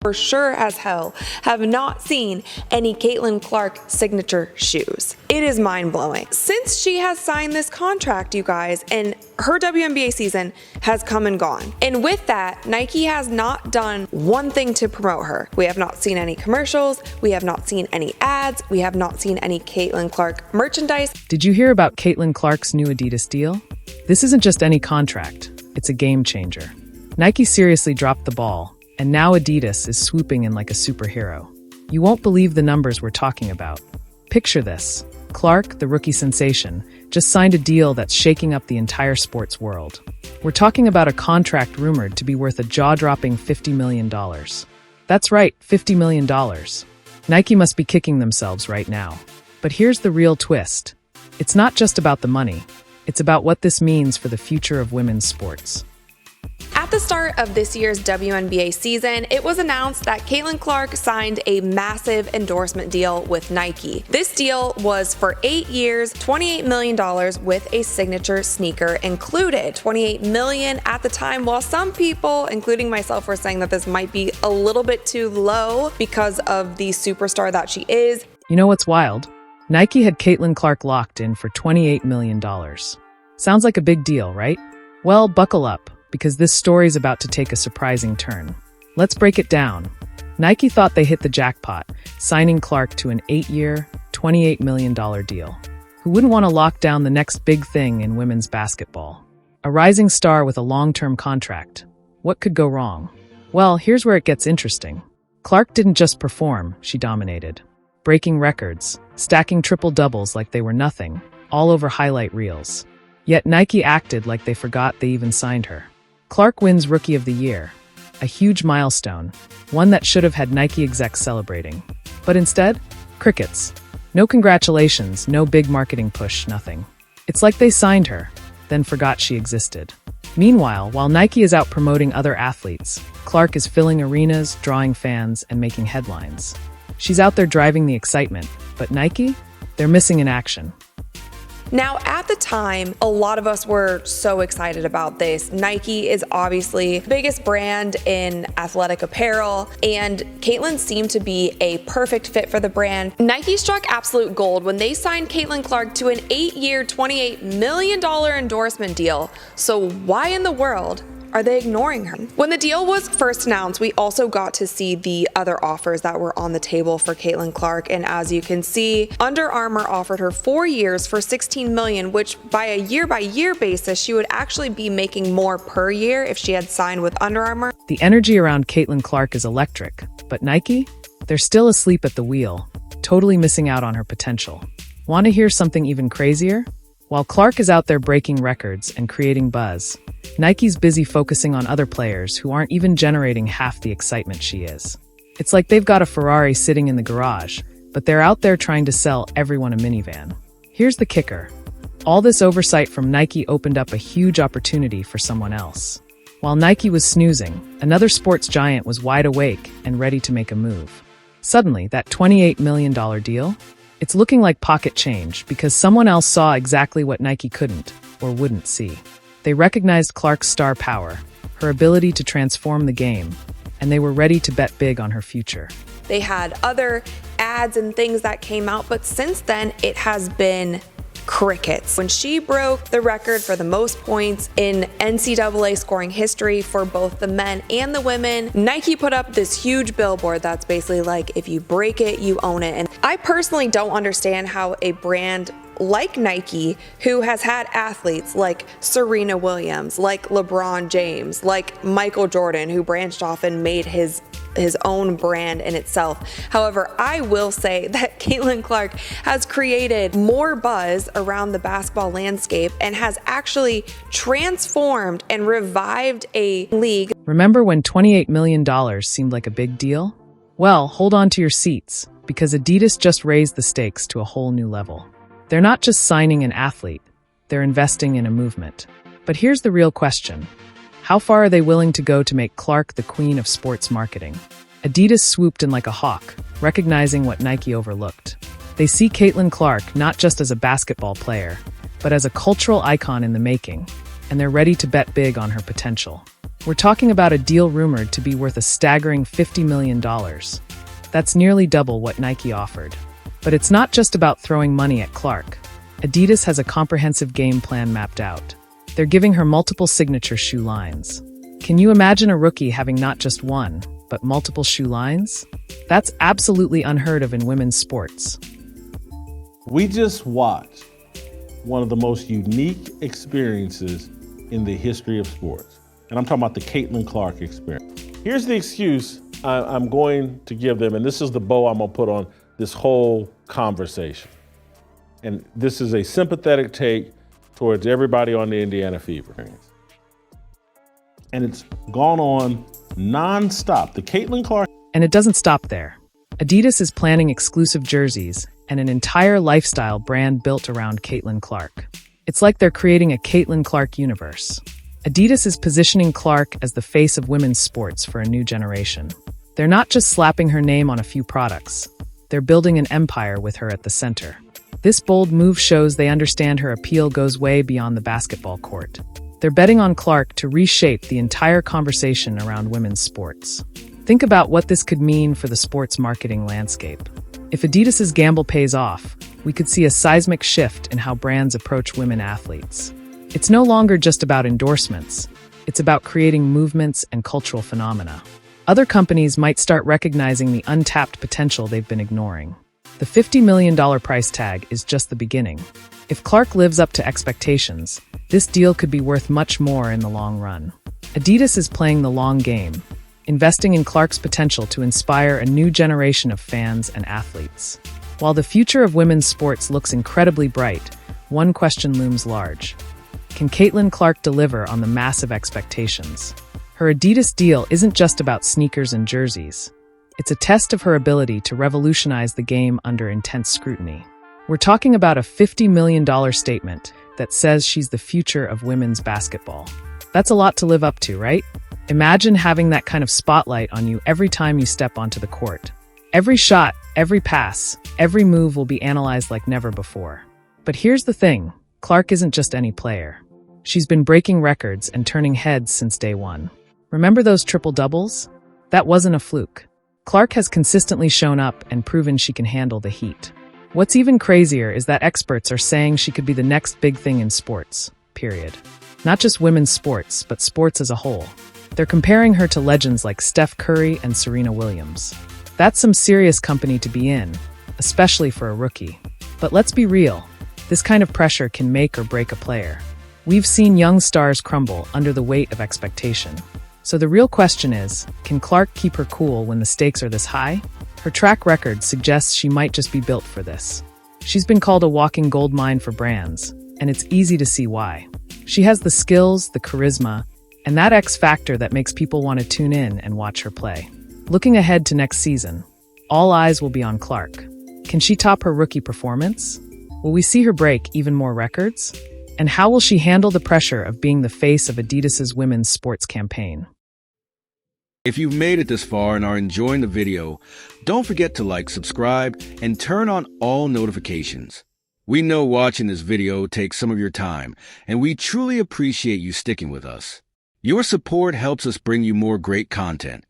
for sure as hell have not seen any Caitlin Clark signature shoes. It is mind-blowing. Since she has signed this contract, you guys, and her WNBA season has come and gone. And with that, Nike has not done one thing to promote her. We have not seen any commercials. We have not seen any ads. We have not seen any Caitlin Clark merchandise. Did you hear about Caitlin Clark's new Adidas deal? This isn't just any contract. It's a game changer. Nike seriously dropped the ball, and now Adidas is swooping in like a superhero. You won't believe the numbers we're talking about. Picture this. Clark, the rookie sensation, just signed a deal that's shaking up the entire sports world. We're talking about a contract rumored to be worth a jaw-dropping $50 million. That's right, $50 million. Nike must be kicking themselves right now. But here's the real twist. It's not just about the money. It's about what this means for the future of women's sports. At the start of this year's WNBA season, it was announced that Caitlin Clark signed a massive endorsement deal with Nike. This deal was for 8 years, $28 million with a signature sneaker included. $28 million at the time, while some people, including myself, were saying that this might be a little bit too low because of the superstar that she is. You know what's wild? Nike had Caitlin Clark locked in for $28 million. Sounds like a big deal, right? Well, buckle up, because this story's about to take a surprising turn. Let's break it down. Nike thought they hit the jackpot, signing Clark to an 8-year, $28 million deal. Who wouldn't want to lock down the next big thing in women's basketball? A rising star with a long-term contract. What could go wrong? Well, here's where it gets interesting. Clark didn't just perform, she dominated. Breaking records, stacking triple-doubles like they were nothing, all over highlight reels. Yet Nike acted like they forgot they even signed her. Clark wins Rookie of the Year, a huge milestone, one that should have had Nike execs celebrating. But instead, crickets. No congratulations, no big marketing push, nothing. It's like they signed her, then forgot she existed. Meanwhile, while Nike is out promoting other athletes, Clark is filling arenas, drawing fans, and making headlines. She's out there driving the excitement, but Nike? They're missing in action. Now, at the time, a lot of us were so excited about this. Nike is obviously the biggest brand in athletic apparel, and Caitlin seemed to be a perfect fit for the brand. Nike struck absolute gold when they signed Caitlin Clark to an 8-year, $28 million endorsement deal. So why in the world are they ignoring her? When the deal was first announced, we also got to see the other offers that were on the table for Caitlin Clark. And as you can see, Under Armour offered her 4 years for $16 million, which by a year-by-year basis, she would actually be making more per year if she had signed with Under Armour. The energy around Caitlin Clark is electric, but Nike? They're still asleep at the wheel, totally missing out on her potential. Want to hear something even crazier? While Clark is out there breaking records and creating buzz, Nike's busy focusing on other players who aren't even generating half the excitement she is. It's like they've got a Ferrari sitting in the garage, but they're out there trying to sell everyone a minivan. Here's the kicker. All this oversight from Nike opened up a huge opportunity for someone else. While Nike was snoozing, another sports giant was wide awake and ready to make a move. Suddenly, that $28 million deal? It's looking like pocket change because someone else saw exactly what Nike couldn't or wouldn't see. They recognized Clark's star power, her ability to transform the game, and they were ready to bet big on her future. They had other ads and things that came out, but since then it has been crickets. When she broke the record for the most points in NCAA scoring history for both the men and the women, Nike put up this huge billboard that's basically like, if you break it, you own it. And I personally don't understand how a brand like Nike, who has had athletes like Serena Williams, like LeBron James, like Michael Jordan, who branched off and made his own brand in itself. However, I will say that Caitlin Clark has created more buzz around the basketball landscape and has actually transformed and revived a league. Remember when $28 million seemed like a big deal? Well, hold on to your seats, because Adidas just raised the stakes to a whole new level. They're not just signing an athlete, they're investing in a movement. But here's the real question. How far are they willing to go to make Clark the queen of sports marketing? Adidas swooped in like a hawk, recognizing what Nike overlooked. They see Caitlin Clark not just as a basketball player, but as a cultural icon in the making, and they're ready to bet big on her potential. We're talking about a deal rumored to be worth a staggering $50 million. That's nearly double what Nike offered. But it's not just about throwing money at Clark. Adidas has a comprehensive game plan mapped out. They're giving her multiple signature shoe lines. Can you imagine a rookie having not just one, but multiple shoe lines? That's absolutely unheard of in women's sports. We just watched one of the most unique experiences in the history of sports. And I'm talking about the Caitlin Clark experience. Here's the excuse I'm going to give them, and this is the bow I'm gonna put on this whole conversation. And this is a sympathetic take towards everybody on the Indiana Fever. And it's gone on nonstop. The Caitlin Clark. And it doesn't stop there. Adidas is planning exclusive jerseys and an entire lifestyle brand built around Caitlin Clark. It's like they're creating a Caitlin Clark universe. Adidas is positioning Clark as the face of women's sports for a new generation. They're not just slapping her name on a few products. They're building an empire with her at the center. This bold move shows they understand her appeal goes way beyond the basketball court. They're betting on Clark to reshape the entire conversation around women's sports. Think about what this could mean for the sports marketing landscape. If Adidas's gamble pays off, we could see a seismic shift in how brands approach women athletes. It's no longer just about endorsements. It's about creating movements and cultural phenomena. Other companies might start recognizing the untapped potential they've been ignoring. The $50 million price tag is just the beginning. If Clark lives up to expectations, this deal could be worth much more in the long run. Adidas is playing the long game, investing in Clark's potential to inspire a new generation of fans and athletes. While the future of women's sports looks incredibly bright, one question looms large. Can Caitlin Clark deliver on the massive expectations? Her Adidas deal isn't just about sneakers and jerseys. It's a test of her ability to revolutionize the game under intense scrutiny. We're talking about a $50 million statement that says she's the future of women's basketball. That's a lot to live up to, right? Imagine having that kind of spotlight on you every time you step onto the court. Every shot, every pass, every move will be analyzed like never before. But here's the thing, Clark isn't just any player. She's been breaking records and turning heads since day one. Remember those triple doubles? That wasn't a fluke. Clark has consistently shown up and proven she can handle the heat. What's even crazier is that experts are saying she could be the next big thing in sports, period. Not just women's sports, but sports as a whole. They're comparing her to legends like Steph Curry and Serena Williams. That's some serious company to be in, especially for a rookie. But let's be real, this kind of pressure can make or break a player. We've seen young stars crumble under the weight of expectation. So the real question is, can Clark keep her cool when the stakes are this high? Her track record suggests she might just be built for this. She's been called a walking goldmine for brands, and it's easy to see why. She has the skills, the charisma, and that X factor that makes people want to tune in and watch her play. Looking ahead to next season, all eyes will be on Clark. Can she top her rookie performance? Will we see her break even more records? And how will she handle the pressure of being the face of Adidas's women's sports campaign? If you've made it this far and are enjoying the video, don't forget to like, subscribe, and turn on all notifications. We know watching this video takes some of your time, and we truly appreciate you sticking with us. Your support helps us bring you more great content,